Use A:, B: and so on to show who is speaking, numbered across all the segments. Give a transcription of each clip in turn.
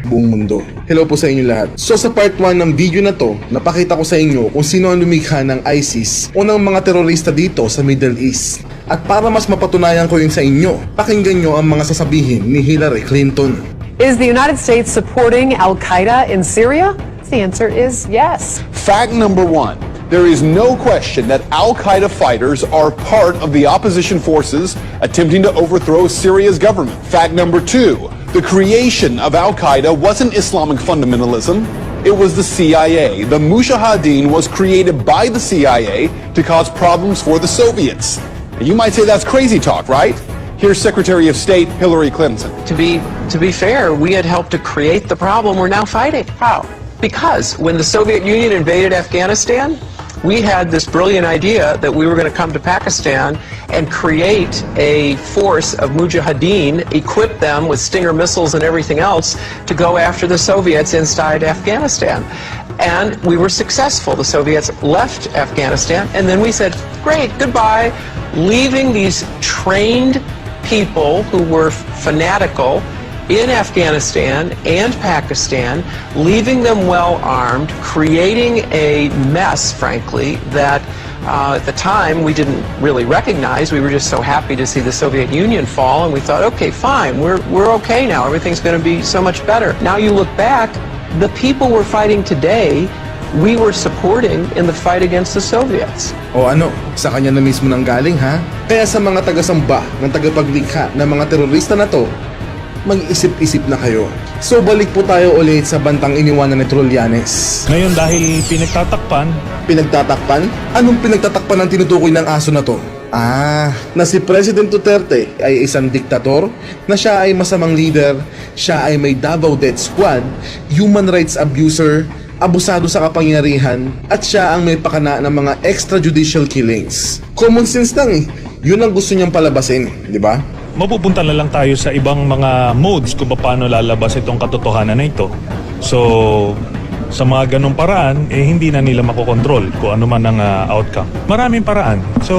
A: buong mundo. Hello po sa inyo lahat. So sa part 1 ng video na to, napakita ko sa inyo kung sino ang lumikha ng ISIS o ng mga terorista dito sa Middle East. At para mas mapatunayan ko yun sa inyo, pakinggan nyo ang mga sasabihin ni Hillary Clinton.
B: Is the United States supporting Al-Qaeda in Syria? The answer is yes.
C: Fact number 1. There is no question that Al-Qaeda fighters are part of the opposition forces attempting to overthrow Syria's government. Fact number 2. The creation of Al-Qaeda wasn't Islamic fundamentalism. It was the CIA. The Mujahideen was created by the CIA to cause problems for the Soviets. You might say that's crazy talk, right? Here's Secretary of State Hillary Clinton.
D: To be fair, we had helped to create the problem we're now fighting. How? Because when the Soviet Union invaded Afghanistan, we had this brilliant idea that we were going to come to Pakistan and create a force of mujahideen, equip them with Stinger missiles and everything else to go after the Soviets inside Afghanistan. And we were successful. The Soviets left Afghanistan, and then we said, great, goodbye, leaving these trained people who were fanatical in Afghanistan and Pakistan, leaving them well armed, creating a mess, frankly, that at the time we didn't really recognize. We were just so happy to see the Soviet Union fall, and we thought, okay, fine, we're okay now. Everything's going to be so much better. Now you look back, the people we're fighting today, we were supporting in the fight against the Soviets.
A: O ano, sa kanya na mismo nang galing ha? Kaya sa mga taga-samba ng tagapaglikha ng mga terorista na to, mag-isip-isip na kayo. So balik po tayo ulit sa bantang iniwanan ni Trollanes.
E: Ngayon dahil pinagtatakpan.
A: Pinagtatakpan? Anong pinagtatakpan ng tinutukoy ng aso na to? Na si President Duterte ay isang diktator, na siya ay masamang leader, siya ay may Davao Death Squad, human rights abuser, abusado sa kapangyarihan, at siya ang may pakana ng mga extrajudicial killings. Common sense lang eh. Yun ang gusto niyang palabasin, di ba?
E: Mapupunta na lang tayo sa ibang mga modes kung paano lalabas itong katotohanan na ito. So, sa mga ganong paraan, hindi na nila makokontrol kung ano man ang outcome. Maraming paraan. So,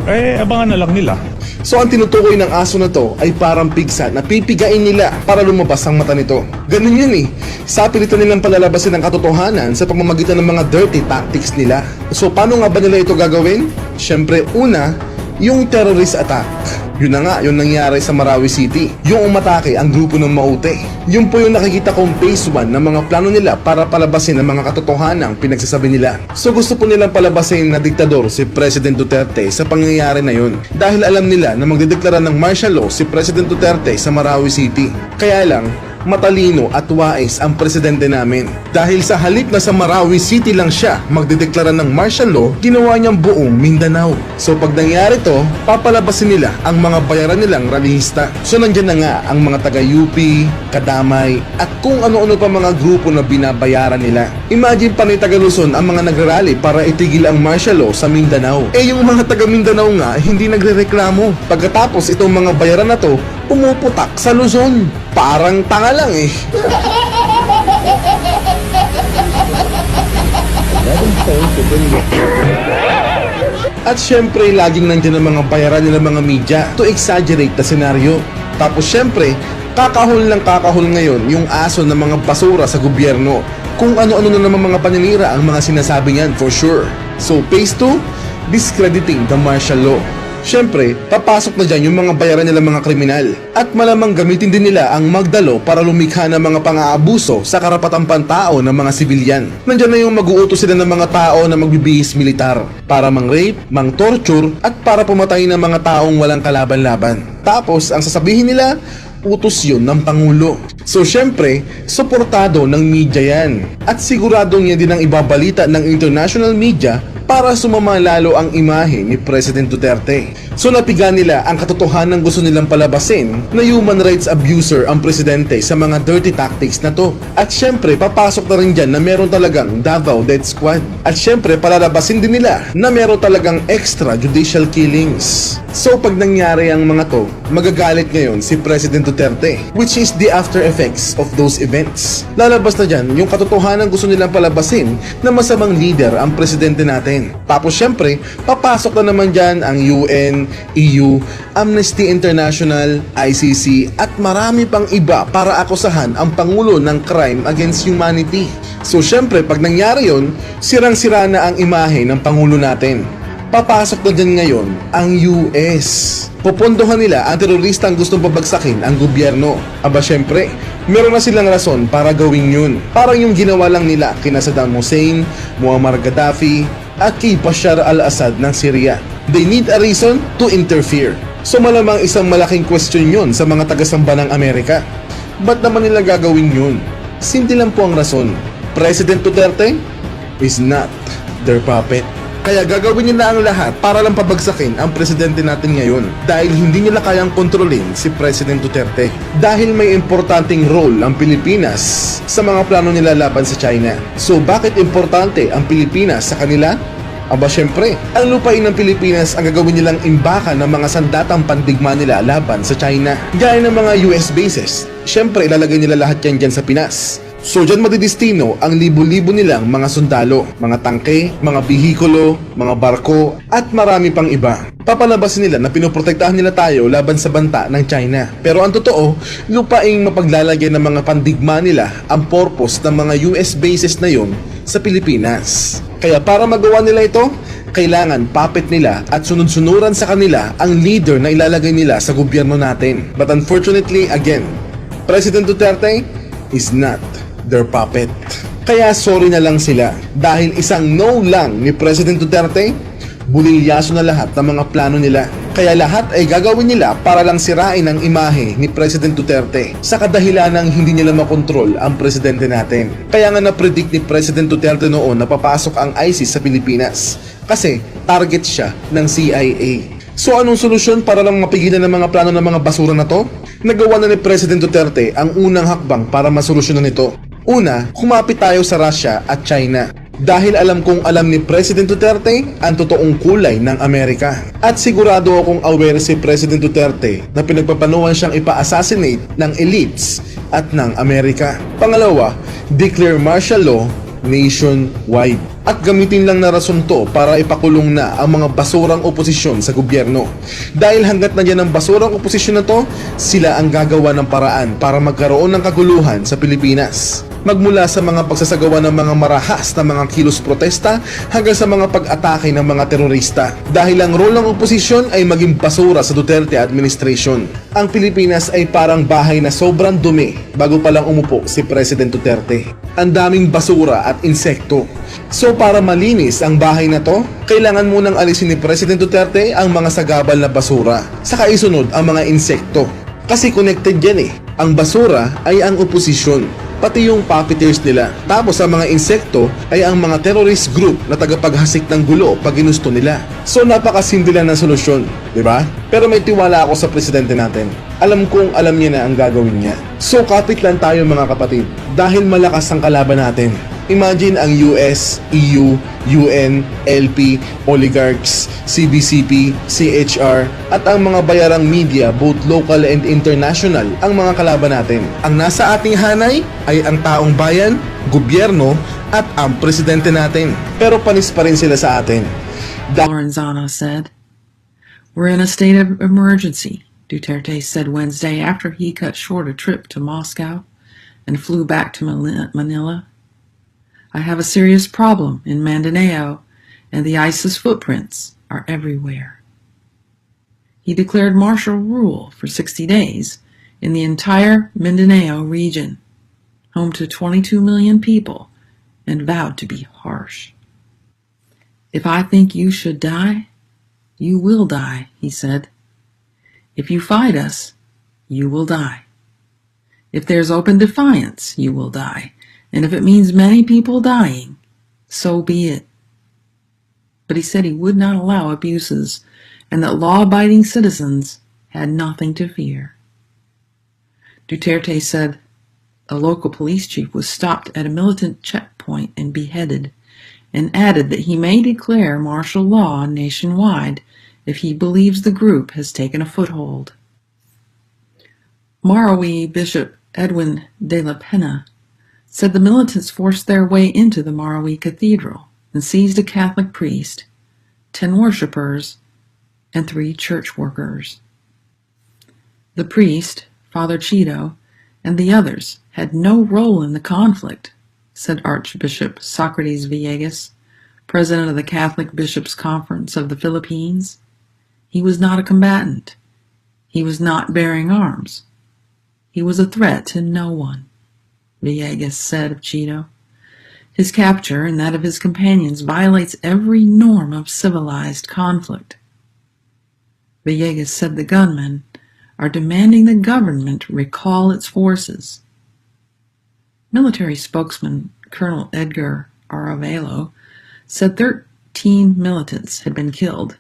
E: abangan na lang nila.
A: So, ang tinutukoy ng aso na to ay parang pigsa na pipigain nila para lumabas ang mata nito. Ganun yun eh. Sa pilitan nilang palalabasin ang katotohanan sa pamamagitan ng mga dirty tactics nila. So, paano nga ba nila ito gagawin? Siyempre, una, yung terrorist attack. Yun na nga, yung nangyari sa Marawi City. Yung umatake ang grupo ng Maute. Yun po yung nakikita kong phase 1 ng mga plano nila para palabasin ang mga katotohanang pinagsasabi nila. So gusto po nilang palabasin na diktador si President Duterte sa pangyayari na yun. Dahil alam nila na magdedeklara ng martial law si President Duterte sa Marawi City. Kaya lang, matalino at wais ang presidente namin. Dahil sa halip na sa Marawi City lang siya magdedeklara ng martial law, ginawa niyang buong Mindanao. So pag nangyari to, papalabasin nila ang mga bayaran nilang ralihista. So nandyan na nga ang mga taga-UP, Kadamay, at kung ano-ano pa mga grupo na binabayaran nila. Imagine pa ni taga-Luzon ang mga nagrarally para itigil ang martial law sa Mindanao. Yung mga taga-Mindanao nga hindi nagrereklamo. Pagkatapos itong mga bayaran na to, pumuputak sa Luzon. Parang tanga lang eh. At syempre, laging nandiyan ang mga bayaran nila mga media to exaggerate the scenario. Tapos syempre, kakahol ngayon yung aso ng mga basura sa gobyerno. Kung ano-ano na naman mga paninira ang mga sinasabi niyan for sure. So phase 2, discrediting the martial law. Siyempre, papasok na dyan yung mga bayaran nila mga kriminal. At malamang gamitin din nila ang magdalo para lumikha ng mga pang-aabuso sa karapatang pantao ng mga sibilyan. Nandyan na yung mag-uutos sila ng mga tao na magbibihis militar para mang-rape, mang-torture, at para pumatay ng mga taong walang kalaban-laban. Tapos, ang sasabihin nila, utos yun ng Pangulo. So syempre, suportado ng media yan. At siguradong yan din ang ibabalita ng international media para sumama lalo ang imahe ni President Duterte. So napiga nila ang katotohanan gusto nilang palabasin na human rights abuser ang presidente sa mga dirty tactics na to. At syempre, papasok na rin dyan na meron talagang Davao Death Squad. At syempre, palalabasin din nila na meron talagang extrajudicial killings. So pag nangyari ang mga to, magagalit ngayon si President Duterte, which is the after effects of those events. Lalabas na dyan yung katotohanan gusto nilang palabasin na masamang leader ang presidente natin. natin. Tapos syempre, papasok na naman dyan ang UN, EU, Amnesty International, ICC at marami pang iba para akusahan ang Pangulo ng crime against humanity. So syempre, pag nangyari yon, sirang-sira na ang imahe ng Pangulo natin. Papasok na dyan ngayon ang US. Pupondohan nila ang terorista ang gustong pabagsakin ang gobyerno. Aba syempre, meron na silang rason para gawin yun. Parang yung ginawa lang nila kina Saddam Hussein, Muammar Gaddafi, at kay Bashar al-Assad ng Syria. They need a reason to interfere. So malamang isang malaking question yun sa mga taga-samba ng Amerika. Ba't naman nila gagawin yun? Simple lang po ang rason. President Duterte is not their puppet. Kaya gagawin nila ang lahat para lang pabagsakin ang presidente natin ngayon dahil hindi nila kayang kontrolin si President Duterte. Dahil may importanteng role ang Pilipinas sa mga plano nila laban sa China. So bakit importante ang Pilipinas sa kanila? Aba syempre, ang lupain ng Pilipinas ang gagawin nilang imbakan ng mga sandatang pandigma nila laban sa China. Gaya ng mga US bases, syempre ilalagay nila lahat yan dyan sa Pinas. So dyan madidistino ang libo-libo nilang mga sundalo, mga tangke, mga bihikulo, mga barko, at marami pang iba. Papalabasin nila na pinoprotektahan nila tayo laban sa banta ng China. Pero ang totoo, lupaing mapaglalagay ng mga pandigma nila ang purpose ng mga US bases na yon sa Pilipinas. Kaya para magawa nila ito, kailangan puppet nila at sunod-sunuran sa kanila ang leader na ilalagay nila sa gobyerno natin. But unfortunately, again, President Duterte is not their puppet. Kaya sorry na lang sila dahil isang no lang ni President Duterte, bulilyaso na lahat ng mga plano nila. Kaya lahat ay gagawin nila para lang sirain ang imahe ni President Duterte sa kadahilanang hindi nila makontrol ang presidente natin. Kaya nga na-predict ni President Duterte noon na papasok ang ISIS sa Pilipinas kasi target siya ng CIA. So anong solusyon para lang mapigilan ng mga plano ng mga basura na to? Nagawa na ni President Duterte ang unang hakbang para masolusyonan ito. Una, kumapit tayo sa Russia at China. Dahil alam kong alam ni President Duterte ang totoong kulay ng Amerika. At sigurado akong aware si President Duterte na pinagpapanuhan siyang ipa-assassinate ng elites at ng Amerika. Pangalawa, declare martial law nationwide. At gamitin lang na rason to para ipakulong na ang mga basurang oposisyon sa gobyerno. Dahil hanggat nandiyan ang basurang oposisyon na to, sila ang gagawa ng paraan para magkaroon ng kaguluhan sa Pilipinas. Magmula sa mga pagsasagawa ng mga marahas na mga kilos protesta hanggang sa mga pag-atake ng mga terorista. Dahil ang role ng oposisyon ay maging basura sa Duterte administration. Ang Pilipinas ay parang bahay na sobrang dumi bago pa lang umupo si President Duterte. Ang daming basura at insekto. So para malinis ang bahay na to, kailangan munang alisin ni President Duterte ang mga sagabal na basura. Saka isunod ang mga insekto. Kasi connected yan eh. Ang basura ay ang oposisyon, pati yung puppeteers nila. Tapos ang mga insekto ay ang mga terrorist group na tagapaghasik ng gulo pag ginusto nila. So napakasimple lang ng solusyon, di ba? Pero may tiwala ako sa presidente natin. Alam kong alam niya na ang gagawin niya. So kapit lang tayo mga kapatid, dahil malakas ang kalaban natin. Imagine ang US, EU, UN, LP, oligarchs, CBCP, CHR, at ang mga bayarang media, both local and international, ang mga kalaban natin. Ang nasa ating hanay ay ang taong bayan, gobyerno, at ang presidente natin. Pero panis pa rin sila sa atin.
F: Lorenzana said, "We're in a state of emergency," Duterte said Wednesday after he cut short a trip to Moscow and flew back to Manila. "I have a serious problem in Mindanao, and the ISIS footprints are everywhere." He declared martial rule for 60 days in the entire Mindanao region, home to 22 million people, and vowed to be harsh. "If I think you should die, you will die," he said. "If you fight us, you will die. If there's open defiance, you will die. And if it means many people dying, so be it." But he said he would not allow abuses and that law-abiding citizens had nothing to fear. Duterte said a local police chief was stopped at a militant checkpoint and beheaded, and added that he may declare martial law nationwide if he believes the group has taken a foothold. Marawi Bishop Edwin de la Pena said the militants forced their way into the Marawi Cathedral and seized a Catholic priest, 10 worshippers, and 3 church workers. The priest, Father Cheeto, and the others had no role in the conflict, said Archbishop Socrates Villegas, president of the Catholic Bishops' Conference of the Philippines. He was not a combatant. He was not bearing arms. He was a threat to no one, Villegas said of Cheeto. His capture and that of his companions violates every norm of civilized conflict. Villegas said the gunmen are demanding the government recall its forces. Military spokesman Colonel Edgar Aravelo said 13 militants had been killed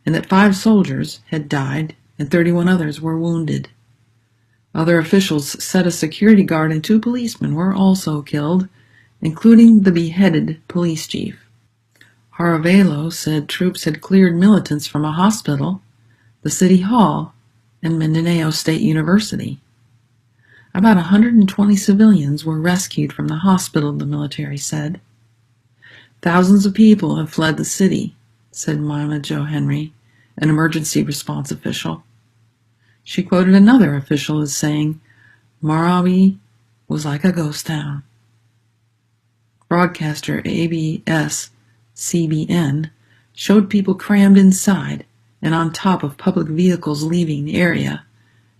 F: and that 5 soldiers had died and 31 others were wounded. Other officials said a security guard and 2 policemen were also killed, including the beheaded police chief. Aravelo said troops had cleared militants from a hospital, the city hall, and Mindanao State University. About 120 civilians were rescued from the hospital, the military said. Thousands of people have fled the city, said Mima Jo Henry, an emergency response official. She quoted another official as saying, Marawi was like a ghost town. Broadcaster ABS-CBN showed people crammed inside and on top of public vehicles leaving the area,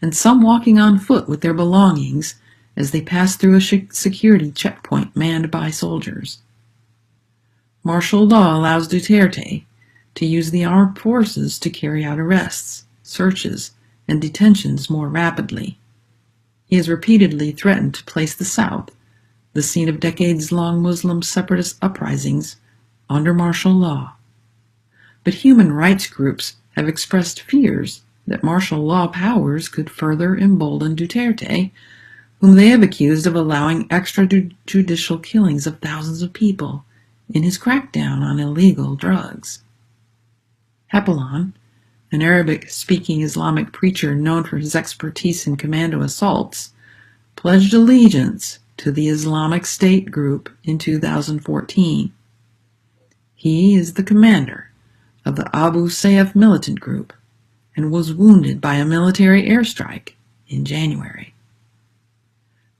F: and some walking on foot with their belongings as they passed through a security checkpoint manned by soldiers. Martial law allows Duterte to use the armed forces to carry out arrests, searches, and detentions more rapidly. He has repeatedly threatened to place the South, the scene of decades-long Muslim separatist uprisings, under martial law. But human rights groups have expressed fears that martial law powers could further embolden Duterte, whom they have accused of allowing extrajudicial killings of thousands of people in his crackdown on illegal drugs. Hapilon, an Arabic-speaking Islamic preacher known for his expertise in commando assaults, pledged allegiance to the Islamic State group in 2014. He is the commander of the Abu Sayyaf militant group and was wounded by a military airstrike in January.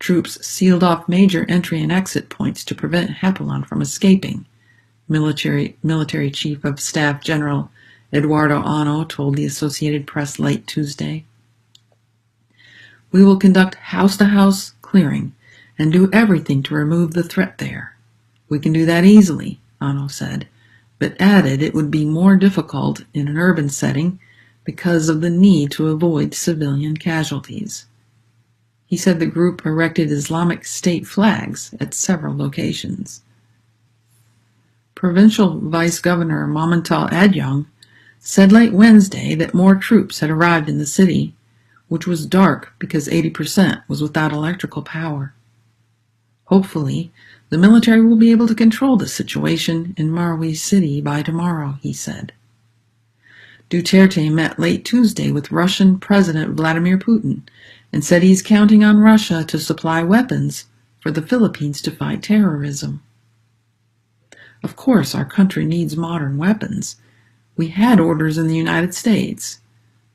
F: Troops sealed off major entry and exit points to prevent Hapilon from escaping, Military Chief of Staff General Eduardo Ano told the Associated Press late Tuesday. We will conduct house-to-house clearing and do everything to remove the threat there. We can do that easily, Ano said, but added it would be more difficult in an urban setting because of the need to avoid civilian casualties. He said the group erected Islamic State flags at several locations. Provincial Vice Governor Mamantal Adyong said late Wednesday that more troops had arrived in the city, which was dark because 80% was without electrical power. Hopefully, the military will be able to control the situation in Marawi City by tomorrow, he said. Duterte met late Tuesday with Russian President Vladimir Putin and said he's counting on Russia to supply weapons for the Philippines to fight terrorism. Of course, our country needs modern weapons. We had orders in the United States,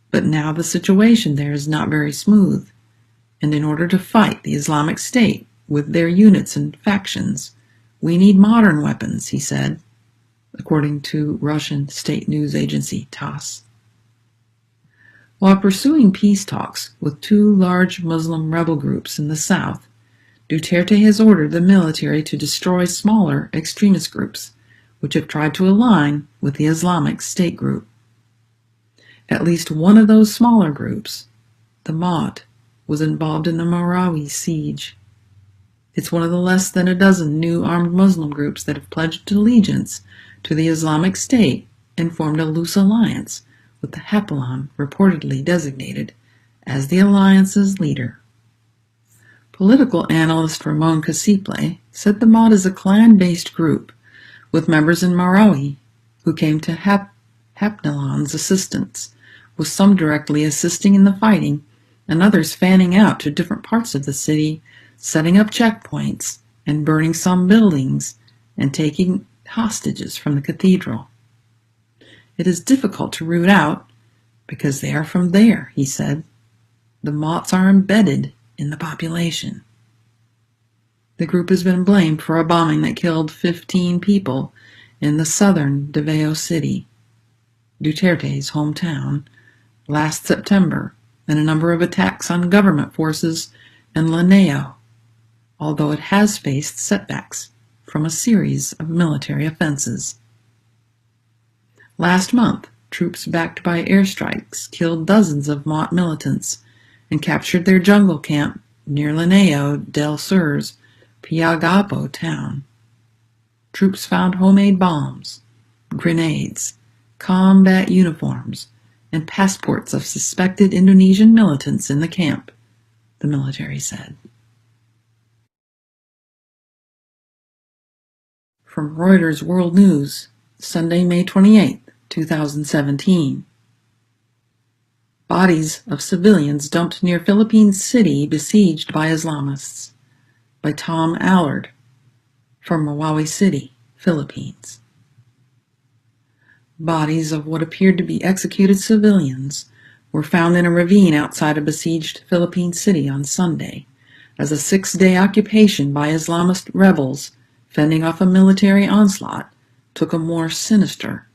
F: but now the situation there is not very smooth, and in order to fight the Islamic State with their units and factions, we need modern weapons, he said, according to Russian state news agency TASS. While pursuing peace talks with 2 large Muslim rebel groups in the south, Duterte has ordered the military to destroy smaller extremist groups, which have tried to align with the Islamic State group. At least one of those smaller groups, the Maut, was involved in the Marawi siege. It's one of the less than a dozen new armed Muslim groups that have pledged allegiance to the Islamic State and formed a loose alliance with the Hapilon reportedly designated as the alliance's leader. Political analyst Ramon Casiple said the Maut is a clan-based group with members in Marawi who came to Hapilon's assistance, with some directly assisting in the fighting and others fanning out to different parts of the city, setting up checkpoints and burning some buildings and taking hostages from the cathedral. It is difficult to root out because they are from there, he said. The mots are embedded in the population. The group has been blamed for a bombing that killed 15 people in the southern Davao City, Duterte's hometown, last September, and a number of attacks on government forces in Lanao, although it has faced setbacks from a series of military offenses. Last month, troops backed by airstrikes killed dozens of Mott militants and captured their jungle camp near Lanao del Sur's Piagapo town. Troops found homemade bombs, grenades, combat uniforms, and passports of suspected Indonesian militants in the camp, the military said. From Reuters World News, Sunday, May 28, 2017. Bodies of civilians dumped near Philippine city besieged by Islamists, by Tom Allard, from Marawi City, Philippines. Bodies of what appeared to be executed civilians were found in a ravine outside a besieged Philippine city on Sunday, as a 6-day occupation by Islamist rebels fending off a military onslaught took a more sinister